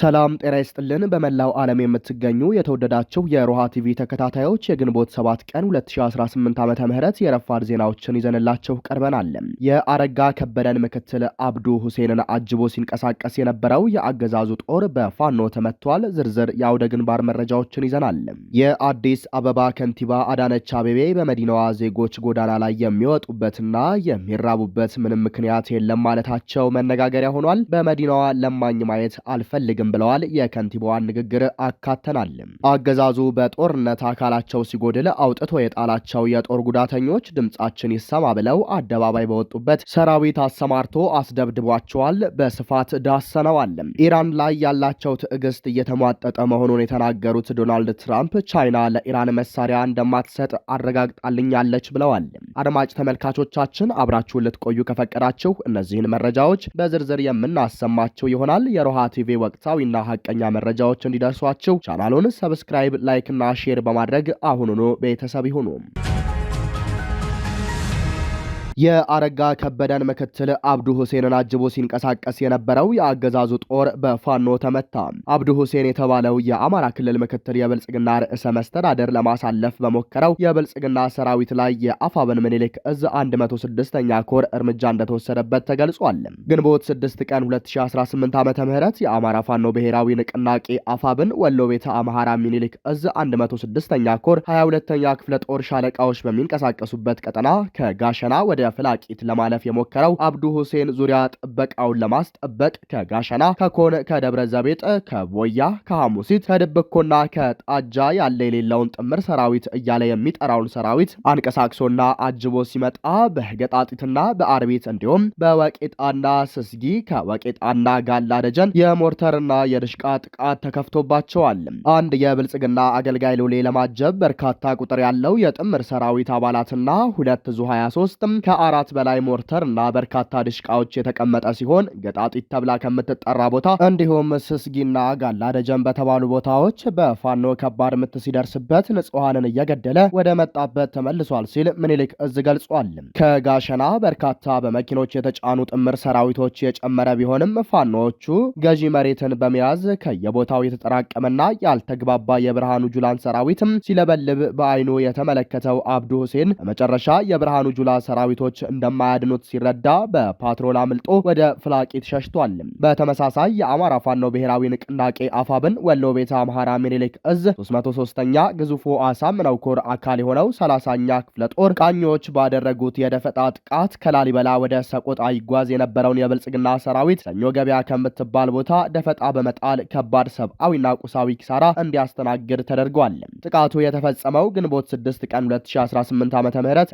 ሰላም ጤና ይስጥልን። በመላው ዓለም የምትገኙ የተወደዳችሁ የሮሃ ቲቪ ተከታታዮች የግንቦት 7 ቀን 2018 ዓመተ ምህረት የረፋድ ዜናዎችን ይዘንላችሁ ቀርበናል። የአረጋ ከበደን ምክትል አብዱ ሁሴንን አጅቦ ሲንቀሳቀስ የነበረው የአገዛዙ ጦር በፋኖ ተመቷል። ዝርዝር የአውደ ግንባር መረጃዎችን ይዘናል። የአዲስ አበባ ከንቲባ አዳነች አቤቤ በመዲናዋ ዜጎች ጎዳና ላይ የሚወጡበትና የሚራቡበት ምንም ምክንያት የለም ማለታቸው መነጋገሪያ ሆኗል። በመዲናዋ ለማኝ ማየት አልፈልግም ብለዋል። የከንቲባዋን ንግግር አካተናል። አገዛዙ በጦርነት አካላቸው ሲጎድል አውጥቶ የጣላቸው የጦር ጉዳተኞች ድምጻችን ይሰማ ብለው አደባባይ በወጡበት ሰራዊት አሰማርቶ አስደብድቧቸዋል። በስፋት ዳሰነዋል። ኢራን ላይ ያላቸው ትዕግስት እየተሟጠጠ መሆኑን የተናገሩት ዶናልድ ትራምፕ ቻይና ለኢራን መሳሪያ እንደማትሰጥ አረጋግጣልኛለች ብለዋል። አድማጭ ተመልካቾቻችን አብራችሁን ልትቆዩ ከፈቀዳችሁ እነዚህን መረጃዎች በዝርዝር የምናሰማችሁ ይሆናል። የሮሃ ቲቪ ወቅታዊና ሐቀኛ መረጃዎች እንዲደርሷችሁ ቻናሉን ሰብስክራይብ፣ ላይክ እና ሼር በማድረግ አሁኑኑ ቤተሰብ ይሁኑ። የአረጋ ከበደን ምክትል አብዱ ሁሴንን አጅቦ ሲንቀሳቀስ የነበረው የአገዛዙ ጦር በፋኖ ተመታ። አብዱ ሁሴን የተባለው የአማራ ክልል ምክትል የብልጽግና ርዕሰ መስተዳደር ለማሳለፍ በሞከረው የብልጽግና ሰራዊት ላይ የአፋብን ምኒልክ እዝ 106ኛ ኮር እርምጃ እንደተወሰደበት ተገልጿል። ግንቦት 6 ቀን 2018 ዓመተ ምህረት የአማራ ፋኖ ብሔራዊ ንቅናቄ አፋብን ወሎ ቤተ አምሐራ ምኒልክ እዝ 106ኛ ኮር 22ኛ ክፍለ ጦር ሻለቃዎች በሚንቀሳቀሱበት ቀጠና ከጋሸና ወደ ፍላቂት ለማለፍ የሞከረው አብዱ ሁሴን ዙሪያ ጥበቃውን ለማስጠበቅ ከጋሸና፣ ከኮን፣ ከደብረ ዘቤጥ፣ ከቦያ፣ ከሐሙሲት፣ ከድብኮና ከጣጃ ያለ የሌለውን ጥምር ሰራዊት እያለ የሚጠራውን ሰራዊት አንቀሳቅሶና አጅቦ ሲመጣ በገጣጢትና በአርቢት እንዲሁም በወቄጣና ስስጊ ከወቄጣና ጋላ ደጀን የሞርተርና የድሽቃ ጥቃት ተከፍቶባቸዋል። አንድ የብልጽግና አገልጋይ ሎሌ ለማጀብ በርካታ ቁጥር ያለው የጥምር ሰራዊት አባላትና ሁለት ዙ 23 ከአራት በላይ ሞርተር እና በርካታ ድሽቃዎች የተቀመጠ ሲሆን ገጣጢት ተብላ ከምትጠራ ቦታ እንዲሁም ስስጊና ጋላ ደጀን በተባሉ ቦታዎች በፋኖ ከባድ ምት ሲደርስበት ንጹሃንን እየገደለ ወደ መጣበት ተመልሷል ሲል ምኒልክ እዝ ገልጿል። ከጋሸና በርካታ በመኪኖች የተጫኑ ጥምር ሰራዊቶች የጨመረ ቢሆንም ፋኖዎቹ ገዢ መሬትን በመያዝ ከየቦታው የተጠራቀመና ያልተግባባ የብርሃኑ ጁላን ሰራዊትም ሲለበልብ በአይኑ የተመለከተው አብዱ ሁሴን በመጨረሻ የብርሃኑ ጁላ ሰራዊቶች እንደማያድኑት ሲረዳ በፓትሮል አምልጦ ወደ ፍላቂት ሸሽቷል። በተመሳሳይ የአማራ ፋኖ ብሔራዊ ንቅናቄ አፋብን ወሎ ቤተ አምሐራ ምኒልክ እዝ 303ኛ ግዙፉ አሳምነው ኮር አካል የሆነው 30ኛ ክፍለ ጦር ቃኞች ባደረጉት የደፈጣ ጥቃት ከላሊበላ ወደ ሰቆጣ ይጓዝ የነበረውን የብልጽግና ሰራዊት ሰኞ ገበያ ከምትባል ቦታ ደፈጣ በመጣል ከባድ ሰብአዊና ቁሳዊ ኪሳራ እንዲያስተናግድ ተደርጓል። ጥቃቱ የተፈጸመው ግንቦት 6 ቀን 2018 ዓ.ም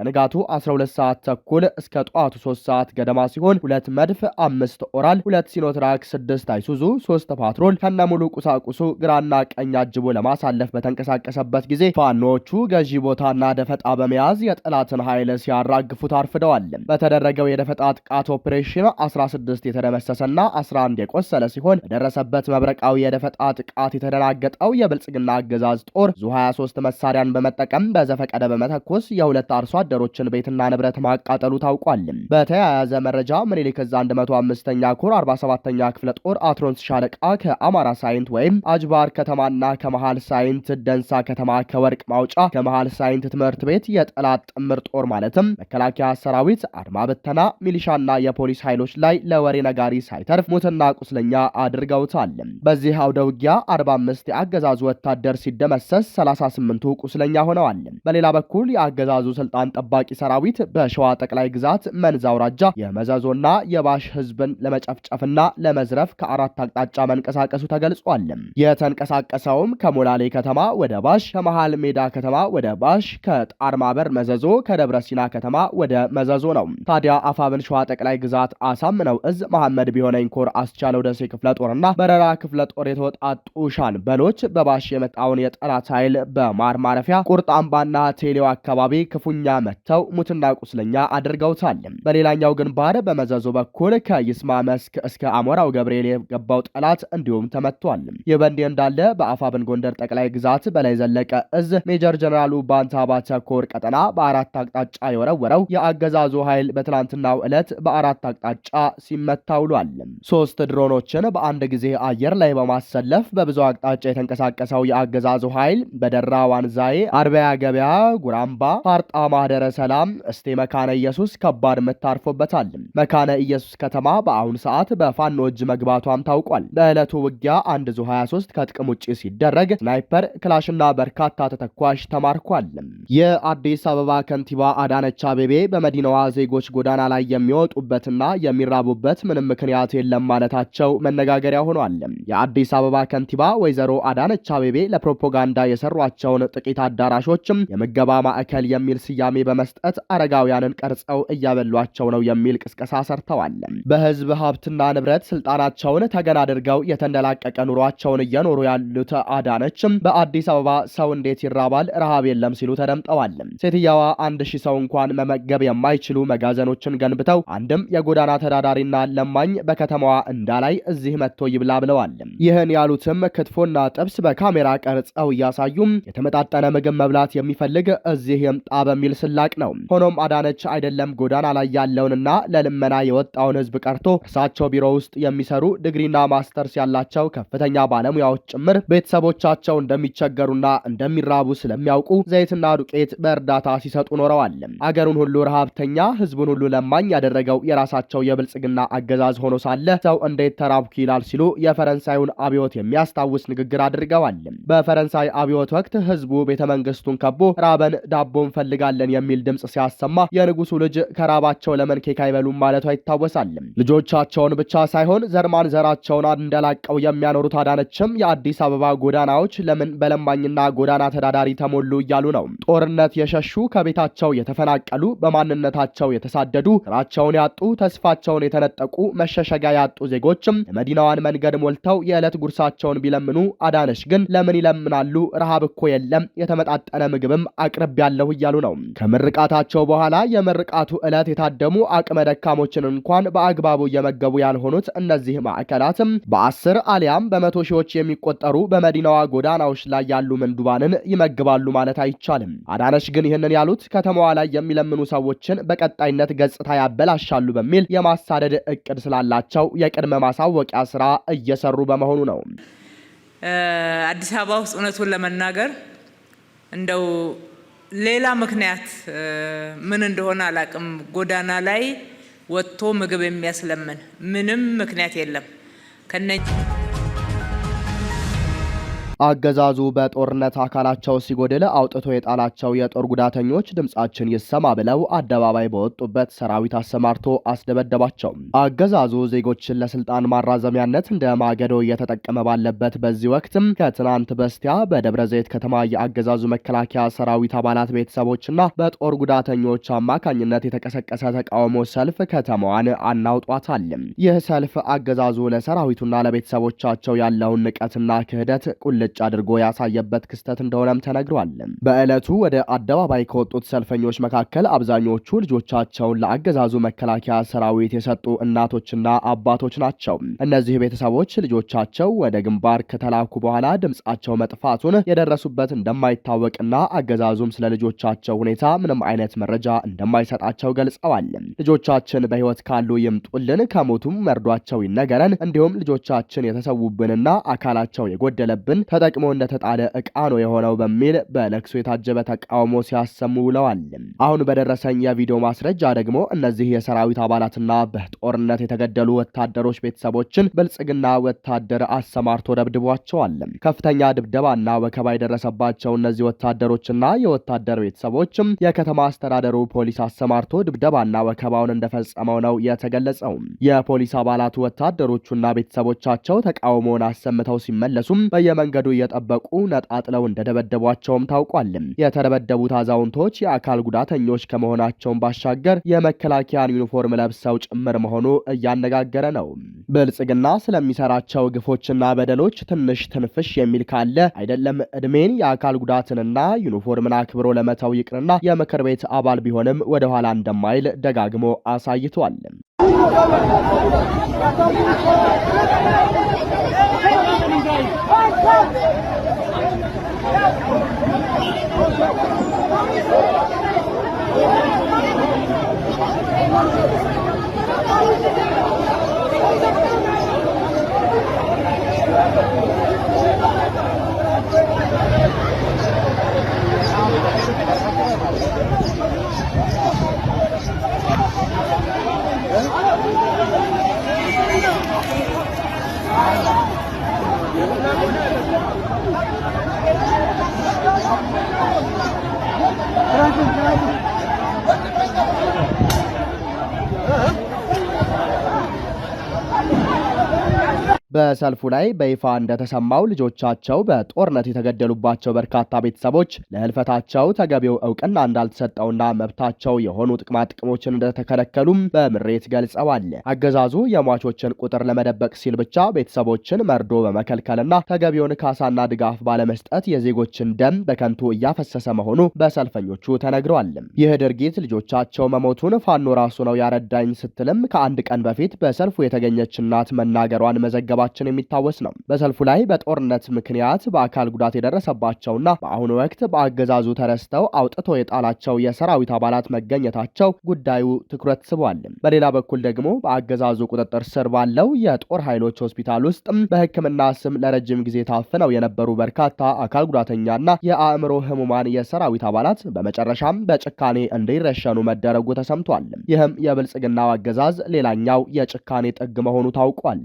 ንጋቱ 12 ሰዓት ተኩል እስከ ጠዋቱ 3 ሰዓት ገደማ ሲሆን 2 መድፍ፣ 5 ኦራል፣ 2 ሲኖትራክ፣ 6 አይሱዙ፣ 3 ፓትሮል ከነሙሉ ቁሳቁሱ ግራና ቀኝ አጅቦ ለማሳለፍ በተንቀሳቀሰበት ጊዜ ፋኖቹ ገዢ ቦታና ደፈጣ በመያዝ የጠላትን ኃይል ሲያራግፉት አርፍደዋል። በተደረገው የደፈጣ ጥቃት ኦፕሬሽን 16 የተደመሰሰና 11 የቆሰለ ሲሆን በደረሰበት መብረቃዊ የደፈጣ ጥቃት የተደናገጠው የብልጽግና አገዛዝ ጦር ዙ 23 መሳሪያን በመጠቀም በዘፈቀደ በመተኮስ የሁለት አርሶ አደሮችን ቤትና ንብረት ማቃጠሉ ታውቋል። በተያያዘ መረጃ ምኒልክ እዝ 105ኛ ኮር 47ኛ ክፍለ ጦር አትሮንስ ሻለቃ ከአማራ ሳይንት ወይም አጅባር ከተማና ከመሃል ሳይንት ደንሳ ከተማ ከወርቅ ማውጫ ከመሃል ሳይንት ትምህርት ቤት የጠላት ጥምር ጦር ማለትም መከላከያ ሰራዊት፣ አድማ ብተና፣ ሚሊሻና የፖሊስ ኃይሎች ላይ ለወሬ ነጋሪ ሳይተርፍ ሙትና ቁስለኛ አድርገውታል። በዚህ አውደ ውጊያ 45 የአገዛዙ ወታደር ሲደመሰስ 38ቱ ቁስለኛ ሆነዋል። በሌላ በኩል የአገዛዙ ስልጣን ጠባቂ ሰራዊት በሸዋ ጠቅላይ ግዛት መንዝ አውራጃ የመዘዞና የባሽ ህዝብን ለመጨፍጨፍና ለመዝረፍ ከአራት አቅጣጫ መንቀሳቀሱ ተገልጿል። የተንቀሳቀሰውም ከሞላሌ ከተማ ወደ ባሽ፣ ከመሃል ሜዳ ከተማ ወደ ባሽ፣ ከጣርማበር መዘዞ፣ ከደብረ ሲና ከተማ ወደ መዘዞ ነው። ታዲያ አፋብን ሸዋ ጠቅላይ ግዛት አሳምነው እዝ መሐመድ ቢሆነኝ ኮር አስቻለው ደሴ ክፍለ ጦርና በረራ ክፍለ ጦር የተወጣጡ ሻምበሎች በባሽ የመጣውን የጠላት ኃይል በማር ማረፊያ ቁርጥ አምባና ቴሌው አካባቢ ክፉኛ መተው ሙትና ቁስለኛ አድርገውታል። በሌላኛው ግንባር በመዘዙ በኩል ከይስማ መስክ እስከ አሞራው ገብርኤል የገባው ጠላት እንዲሁም ተመቷል። ይህ በእንዲህ እንዳለ በአፋብን ጎንደር ጠቅላይ ግዛት በላይ ዘለቀ እዝ ሜጀር ጀነራሉ ባንታ ባተ ኮር ቀጠና በአራት አቅጣጫ የወረወረው የአገዛዙ ኃይል በትናንትናው ዕለት በአራት አቅጣጫ ሲመታ ውሏል። 3 ድሮኖችን በአንድ ጊዜ አየር ላይ በማሰለፍ በብዙ አቅጣጫ የተንቀሳቀሰው የአገዛዙ ኃይል በደራ ዋንዛዬ፣ አርቢያ ገበያ፣ ጉራምባ፣ ፋርጣ፣ ማህደረ ሰላም፣ እስቴ መካነ ኢየሱስ ከባድ ምት አርፎበታል። መካነ ኢየሱስ ከተማ በአሁኑ ሰዓት በፋኖ እጅ መግባቷም ታውቋል። በዕለቱ ውጊያ አንድ ዙ 23 ከጥቅም ውጪ ሲደረግ ስናይፐር፣ ክላሽና በርካታ ተተኳሽ ተማርኳል። የአዲስ አበባ ከንቲባ አዳነች አቤቤ በመዲናዋ ዜጎች ጎዳና ላይ የሚወጡበትና የሚራቡበት ምንም ምክንያት የለም ማለታቸው መነጋገሪያ ሆኗል። የአዲስ አበባ ከንቲባ ወይዘሮ አዳነች አቤቤ ለፕሮፓጋንዳ የሰሯቸውን ጥቂት አዳራሾችም የምገባ ማዕከል የሚል ስያሜ በመስጠት አረጋውያንን ቀርጸው እያበሏቸው ነው የሚል ቅስቀሳ ሰርተዋል። በህዝብ ሀብትና ንብረት ስልጣናቸውን ተገን አድርገው የተንደላቀቀ ኑሯቸውን እየኖሩ ያሉት አዳነችም በአዲስ አበባ ሰው እንዴት ይራባል? ረሃብ የለም ሲሉ ተደምጠዋል። ሴትየዋ 1000 ሰው እንኳን መመገብ የማይችሉ መጋዘኖችን ገንብተው አንድም የጎዳና ተዳዳሪና ለማኝ በከተማዋ እንዳላይ እዚህ መጥቶ ይብላ ብለዋል። ይህን ያሉትም ክትፎና ጥብስ በካሜራ ቀርጸው እያሳዩም የተመጣጠነ ምግብ መብላት የሚፈልግ እዚህ ይምጣ በሚል ስላቅ ነው። ሆኖም አዳነች አይደለም ጎዳና ላይ ያለውንና ለልመና የወጣውን ህዝብ ቀርቶ እርሳቸው ቢሮ ውስጥ የሚሰሩ ዲግሪና ማስተርስ ያላቸው ከፍተኛ ባለሙያዎች ጭምር ቤተሰቦቻቸው እንደሚቸገሩና እንደሚራቡ ስለሚያውቁ ዘይትና ዱቄት በእርዳታ ሲሰጡ ኖረዋል። አገሩን ሁሉ ረሃብተኛ ህዝቡን ሁሉ ለማኝ ያደረገው የራሳቸው የብልጽግና አገዛዝ ሆኖ ሳለ ሰው እንዴት ተራብኩ ይላል ሲሉ የፈረንሳዩን አብዮት የሚያስታውስ ንግግር አድርገዋል። በፈረንሳይ አብዮት ወቅት ህዝቡ ቤተመንግስቱን ከቦ ራበን ዳቦ እንፈልጋለን የሚል ድምጽ ሲያሰማ የንጉሱ ልጅ ከራባቸው ለምን ኬክ አይበሉም ማለቷ ይታወሳል። ልጆቻቸውን ብቻ ሳይሆን ዘርማን ዘራቸውን እንደላቀው የሚያኖሩት አዳነችም የአዲስ አበባ ጎዳናዎች ለምን በለማኝና ጎዳና ተዳዳሪ ተሞሉ እያሉ ነው። ጦርነት የሸሹ ከቤታቸው የተፈናቀሉ በማንነታቸው የተሳደዱ ስራቸውን ያጡ ተስፋቸውን የተነጠቁ መሸሸጊያ ያጡ ዜጎችም የመዲናዋን መንገድ ሞልተው የዕለት ጉርሳቸውን ቢለምኑ አዳነች ግን ለምን ይለምናሉ? ረሃብ እኮ የለም የተመጣጠነ ምግብም አቅርብ ያለሁ እያሉ ነው። ከምርቃታቸው በኋላ የምርቃቱ ዕለት የታደሙ አቅመ ደካሞችን እንኳን በአግባቡ እየመገቡ ያልሆኑት እነዚህ ማዕከላትም በ10 አሊያም በመቶ ሺዎች የሚቆጠሩ በመዲናዋ ጎዳናዎች ላይ ያሉ ምንዱባንን ይመግባሉ ማለት አይቻልም። አዳነች ግን ይህንን ያሉት ከተማዋ ላይ የሚለምኑ ሰዎችን በቀጣይነት ገጽታ ያበላሻሉ በሚል የማሳደድ እቅድ ስላላቸው የቅድመ ማሳወቂያ ስራ እየሰሩ በመሆኑ ነው። አዲስ አበባ ውስጥ እውነቱን ለመናገር እንደው ሌላ ምክንያት ምን እንደሆነ አላቅም፣ ጎዳና ላይ ወጥቶ ምግብ የሚያስለምን ምንም ምክንያት የለም። አገዛዙ በጦርነት አካላቸው ሲጎድል አውጥቶ የጣላቸው የጦር ጉዳተኞች ድምጻችን ይሰማ ብለው አደባባይ በወጡበት ሰራዊት አሰማርቶ አስደበደባቸው። አገዛዙ ዜጎችን ለስልጣን ማራዘሚያነት እንደ ማገዶ እየተጠቀመ ባለበት በዚህ ወቅትም ከትናንት በስቲያ በደብረ ዘይት ከተማ የአገዛዙ መከላከያ ሰራዊት አባላት ቤተሰቦችና በጦር ጉዳተኞች አማካኝነት የተቀሰቀሰ ተቃውሞ ሰልፍ ከተማዋን አናውጧታል። ይህ ሰልፍ አገዛዙ ለሰራዊቱና ለቤተሰቦቻቸው ያለውን ንቀትና ክህደት ቁልጭ አድርጎ ያሳየበት ክስተት እንደሆነም ተነግሯል። በዕለቱ ወደ አደባባይ ከወጡት ሰልፈኞች መካከል አብዛኞቹ ልጆቻቸውን ለአገዛዙ መከላከያ ሰራዊት የሰጡ እናቶችና አባቶች ናቸው። እነዚህ ቤተሰቦች ልጆቻቸው ወደ ግንባር ከተላኩ በኋላ ድምጻቸው መጥፋቱን የደረሱበት እንደማይታወቅና አገዛዙም ስለ ልጆቻቸው ሁኔታ ምንም አይነት መረጃ እንደማይሰጣቸው ገልጸዋል። ልጆቻችን በሕይወት ካሉ ይምጡልን፣ ከሞቱም መርዷቸው ይነገረን፣ እንዲሁም ልጆቻችን የተሰዉብንና አካላቸው የጎደለብን ተጠቅሞ እንደተጣለ ዕቃ ነው የሆነው በሚል በለቅሶ የታጀበ ተቃውሞ ሲያሰሙ ውለዋል። አሁን በደረሰኝ የቪዲዮ ማስረጃ ደግሞ እነዚህ የሰራዊት አባላትና በጦርነት የተገደሉ ወታደሮች ቤተሰቦችን ብልጽግና ወታደር አሰማርቶ ደብድቧቸዋል። ከፍተኛ ድብደባና ወከባ የደረሰባቸው እነዚህ ወታደሮችና የወታደር ቤተሰቦችም የከተማ አስተዳደሩ ፖሊስ አሰማርቶ ድብደባና ወከባውን እንደፈጸመው ነው የተገለጸው። የፖሊስ አባላቱ ወታደሮቹና ቤተሰቦቻቸው ተቃውሞውን አሰምተው ሲመለሱም በየመንገዱ እየጠበቁ ነጣጥለው እንደደበደቧቸውም ታውቋል። የተደበደቡት አዛውንቶች የአካል ጉዳተኞች ከመሆናቸውን ባሻገር የመከላከያን ዩኒፎርም ለብሰው ጭምር መሆኑ እያነጋገረ ነው። ብልጽግና ስለሚሰራቸው ግፎችና በደሎች ትንሽ ትንፍሽ የሚል ካለ አይደለም እድሜን የአካል ጉዳትንና ዩኒፎርምን አክብሮ ለመተው ይቅርና የምክር ቤት አባል ቢሆንም ወደኋላ እንደማይል ደጋግሞ አሳይቷል። በሰልፉ ላይ በይፋ እንደተሰማው ልጆቻቸው በጦርነት የተገደሉባቸው በርካታ ቤተሰቦች ለህልፈታቸው ተገቢው እውቅና እንዳልተሰጠውና መብታቸው የሆኑ ጥቅማ ጥቅሞችን እንደተከለከሉም በምሬት ገልጸዋል። አገዛዙ የሟቾችን ቁጥር ለመደበቅ ሲል ብቻ ቤተሰቦችን መርዶ በመከልከልና ተገቢውን ካሳና ድጋፍ ባለመስጠት የዜጎችን ደም በከንቱ እያፈሰሰ መሆኑ በሰልፈኞቹ ተነግረዋል። ይህ ድርጊት ልጆቻቸው መሞቱን ፋኖ ራሱ ነው ያረዳኝ ስትልም ከአንድ ቀን በፊት በሰልፉ የተገኘች እናት መናገሯን መዘገባችን የሚታወስ ነው። በሰልፉ ላይ በጦርነት ምክንያት በአካል ጉዳት የደረሰባቸውና በአሁኑ ወቅት በአገዛዙ ተረስተው አውጥቶ የጣላቸው የሰራዊት አባላት መገኘታቸው ጉዳዩ ትኩረት ስቧል። በሌላ በኩል ደግሞ በአገዛዙ ቁጥጥር ስር ባለው የጦር ኃይሎች ሆስፒታል ውስጥ በሕክምና ስም ለረጅም ጊዜ ታፍነው የነበሩ በርካታ አካል ጉዳተኛና የአእምሮ ህሙማን የሰራዊት አባላት በመጨረሻም በጭካኔ እንዲረሸኑ መደረጉ ተሰምቷል። ይህም የብልጽግናው አገዛዝ ሌላኛው የጭካኔ ጥግ መሆኑ ታውቋል።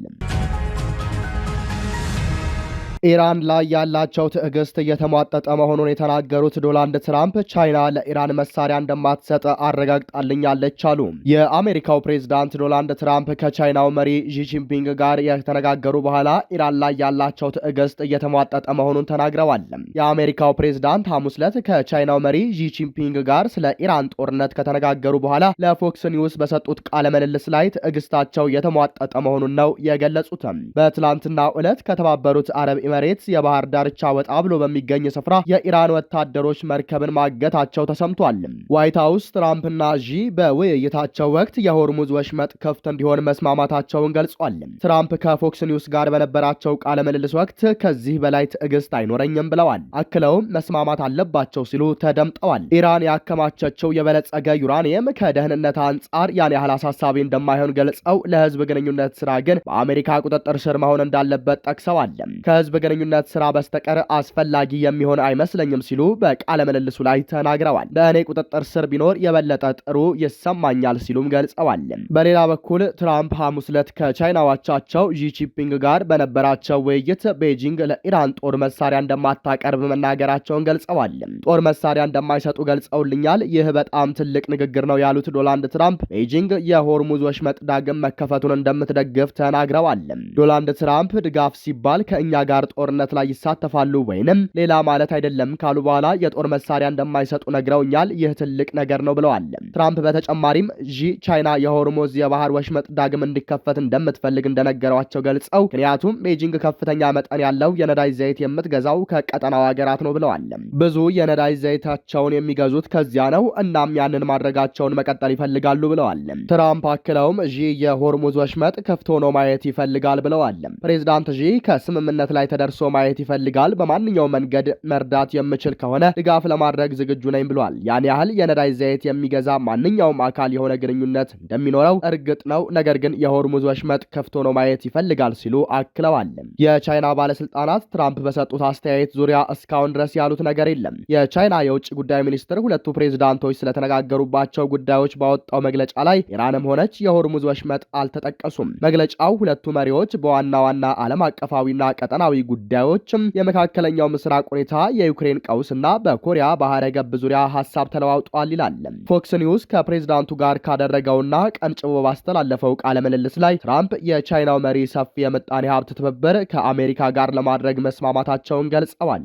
ኢራን ላይ ያላቸው ትዕግስት እየተሟጠጠ መሆኑን የተናገሩት ዶናልድ ትራምፕ ቻይና ለኢራን መሳሪያ እንደማትሰጥ አረጋግጣልኛለች አሉ። የአሜሪካው ፕሬዝዳንት ዶናልድ ትራምፕ ከቻይናው መሪ ዢ ጂንፒንግ ጋር የተነጋገሩ በኋላ ኢራን ላይ ያላቸው ትዕግስት እየተሟጠጠ መሆኑን ተናግረዋል። የአሜሪካው ፕሬዝዳንት ሐሙስ ዕለት ከቻይናው መሪ ዢ ጂንፒንግ ጋር ስለ ኢራን ጦርነት ከተነጋገሩ በኋላ ለፎክስ ኒውስ በሰጡት ቃለ ምልልስ ላይ ትዕግስታቸው የተሟጠጠ መሆኑን ነው የገለጹት። በትላንትናው ዕለት ከተባበሩት አረብ መሬት የባህር ዳርቻ ወጣ ብሎ በሚገኝ ስፍራ የኢራን ወታደሮች መርከብን ማገታቸው ተሰምቷል። ዋይት ሀውስ ትራምፕና ዢ በውይይታቸው ወቅት የሆርሙዝ ወሽመጥ ክፍት እንዲሆን መስማማታቸውን ገልጿል። ትራምፕ ከፎክስ ኒውስ ጋር በነበራቸው ቃለ ምልልስ ወቅት ከዚህ በላይ ትዕግስት አይኖረኝም ብለዋል። አክለውም መስማማት አለባቸው ሲሉ ተደምጠዋል። ኢራን ያከማቸችው የበለጸገ ዩራኒየም ከደህንነት አንጻር ያን ያህል አሳሳቢ እንደማይሆን ገልጸው ለህዝብ ግንኙነት ስራ ግን በአሜሪካ ቁጥጥር ስር መሆን እንዳለበት ጠቅሰዋል። ከህዝብ ግንኙነት ስራ በስተቀር አስፈላጊ የሚሆን አይመስለኝም ሲሉ በቃለ ምልልሱ ላይ ተናግረዋል። በእኔ ቁጥጥር ስር ቢኖር የበለጠ ጥሩ ይሰማኛል ሲሉም ገልጸዋል። በሌላ በኩል ትራምፕ ሐሙስ ዕለት ከቻይናዎቻቸው ዢ ጂንፒንግ ጋር በነበራቸው ውይይት ቤጂንግ ለኢራን ጦር መሳሪያ እንደማታቀርብ መናገራቸውን ገልጸዋል። ጦር መሳሪያ እንደማይሰጡ ገልጸውልኛል። ይህ በጣም ትልቅ ንግግር ነው ያሉት ዶናልድ ትራምፕ ቤጂንግ የሆርሙዝ ወሽመጥ ዳግም መከፈቱን እንደምትደግፍ ተናግረዋል። ዶናልድ ትራምፕ ድጋፍ ሲባል ከእኛ ጋር ጦርነት ላይ ይሳተፋሉ ወይንም ሌላ ማለት አይደለም ካሉ በኋላ የጦር መሳሪያ እንደማይሰጡ ነግረውኛል። ይህ ትልቅ ነገር ነው ብለዋል። ትራምፕ በተጨማሪም ዢ ቻይና የሆርሙዝ የባህር ወሽመጥ ዳግም እንዲከፈት እንደምትፈልግ እንደነገሯቸው ገልጸው ምክንያቱም ቤጂንግ ከፍተኛ መጠን ያለው የነዳጅ ዘይት የምትገዛው ከቀጠናው ሀገራት ነው ብለዋል። ብዙ የነዳጅ ዘይታቸውን የሚገዙት ከዚያ ነው። እናም ያንን ማድረጋቸውን መቀጠል ይፈልጋሉ ብለዋል። ትራምፕ አክለውም ዢ የሆርሙዝ ወሽመጥ ክፍት ሆኖ ማየት ይፈልጋል ብለዋል። ፕሬዚዳንት ዢ ከስምምነት ላይ ተደርሶ ማየት ይፈልጋል። በማንኛውም መንገድ መርዳት የምችል ከሆነ ድጋፍ ለማድረግ ዝግጁ ነኝ ብሏል። ያን ያህል የነዳጅ ዘይት የሚገዛ ማንኛውም አካል የሆነ ግንኙነት እንደሚኖረው እርግጥ ነው። ነገር ግን የሆርሙዝ ወሽመጥ ከፍቶ ነው ማየት ይፈልጋል ሲሉ አክለዋል። የቻይና ባለስልጣናት ትራምፕ በሰጡት አስተያየት ዙሪያ እስካሁን ድረስ ያሉት ነገር የለም። የቻይና የውጭ ጉዳይ ሚኒስትር ሁለቱ ፕሬዝዳንቶች ስለተነጋገሩባቸው ጉዳዮች ባወጣው መግለጫ ላይ ኢራንም ሆነች የሆርሙዝ ወሽመጥ አልተጠቀሱም። መግለጫው ሁለቱ መሪዎች በዋና ዋና ዓለም አቀፋዊና ቀጠናዊ ጉዳዮች፣ የመካከለኛው ምስራቅ ሁኔታ፣ የዩክሬን ቀውስና በኮሪያ ባህረ ገብ ዙሪያ ሀሳብ ተለዋውጧል ይላል። ፎክስ ኒውስ ከፕሬዝዳንቱ ጋር ካደረገውና ቀንጭቦ ባስተላለፈው ቃለ ምልልስ ላይ ትራምፕ የቻይናው መሪ ሰፊ የምጣኔ ሀብት ትብብር ከአሜሪካ ጋር ለማድረግ መስማማታቸውን ገልጸዋል።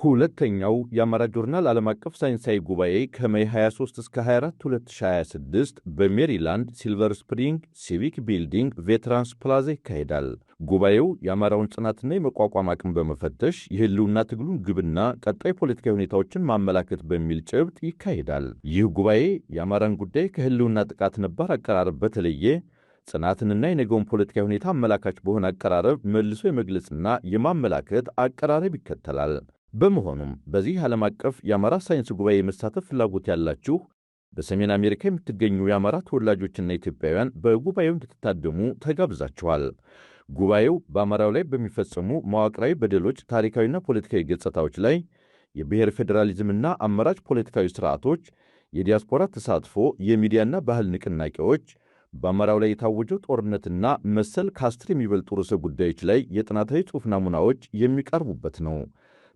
ሁለተኛው የአማራ ጆርናል ዓለም አቀፍ ሳይንሳዊ ጉባኤ ከሜይ 23 እስከ 24 2026 በሜሪላንድ ሲልቨር ስፕሪንግ ሲቪክ ቢልዲንግ ቬትራንስ ፕላዛ ይካሄዳል። ጉባኤው የአማራውን ጽናትና የመቋቋም አቅም በመፈተሽ የህልውና ትግሉን ግብና ቀጣይ ፖለቲካዊ ሁኔታዎችን ማመላከት በሚል ጭብጥ ይካሄዳል። ይህ ጉባኤ የአማራን ጉዳይ ከህልውና ጥቃት ነባር አቀራረብ በተለየ ጽናትንና የነገውን ፖለቲካዊ ሁኔታ አመላካች በሆነ አቀራረብ መልሶ የመግለጽና የማመላከት አቀራረብ ይከተላል። በመሆኑም በዚህ ዓለም አቀፍ የአማራ ሳይንስ ጉባኤ የመሳተፍ ፍላጎት ያላችሁ በሰሜን አሜሪካ የምትገኙ የአማራ ተወላጆችና ኢትዮጵያውያን በጉባኤው እንድትታደሙ ተጋብዛችኋል። ጉባኤው በአማራው ላይ በሚፈጸሙ መዋቅራዊ በደሎች፣ ታሪካዊና ፖለቲካዊ ገጽታዎች ላይ የብሔር ፌዴራሊዝምና አማራጭ ፖለቲካዊ ስርዓቶች፣ የዲያስፖራ ተሳትፎ፣ የሚዲያና ባህል ንቅናቄዎች፣ በአማራው ላይ የታወጀው ጦርነትና መሰል ከ10 የሚበልጡ ርዕሰ ጉዳዮች ላይ የጥናታዊ ጽሑፍ ናሙናዎች የሚቀርቡበት ነው።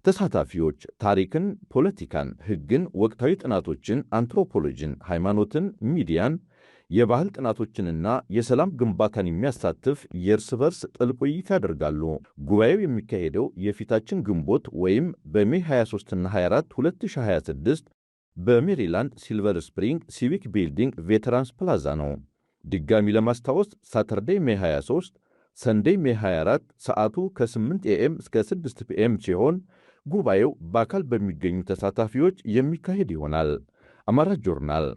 ተሳታፊዎች ታሪክን፣ ፖለቲካን፣ ሕግን፣ ወቅታዊ ጥናቶችን፣ አንትሮፖሎጂን፣ ሃይማኖትን፣ ሚዲያን፣ የባህል ጥናቶችንና የሰላም ግንባታን የሚያሳትፍ የእርስ በርስ ጥልቅ ውይይት ያደርጋሉ። ጉባኤው የሚካሄደው የፊታችን ግንቦት ወይም በሜይ 23ና 24 2026 በሜሪላንድ ሲልቨር ስፕሪንግ ሲቪክ ቢልዲንግ ቬተራንስ ፕላዛ ነው። ድጋሚ ለማስታወስ ሳተርዴይ ሜይ 23፣ ሰንዴይ ሜይ 24 ሰዓቱ ከ8 ኤኤም እስከ 6 ፒኤም ሲሆን ጉባኤው በአካል በሚገኙ ተሳታፊዎች የሚካሄድ ይሆናል። አማራ ጆርናል።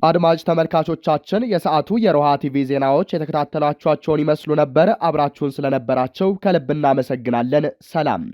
አድማጭ ተመልካቾቻችን የሰዓቱ የሮሃ ቲቪ ዜናዎች የተከታተላችኋቸውን ይመስሉ ነበር። አብራችሁን ስለነበራቸው ከልብ እናመሰግናለን። ሰላም።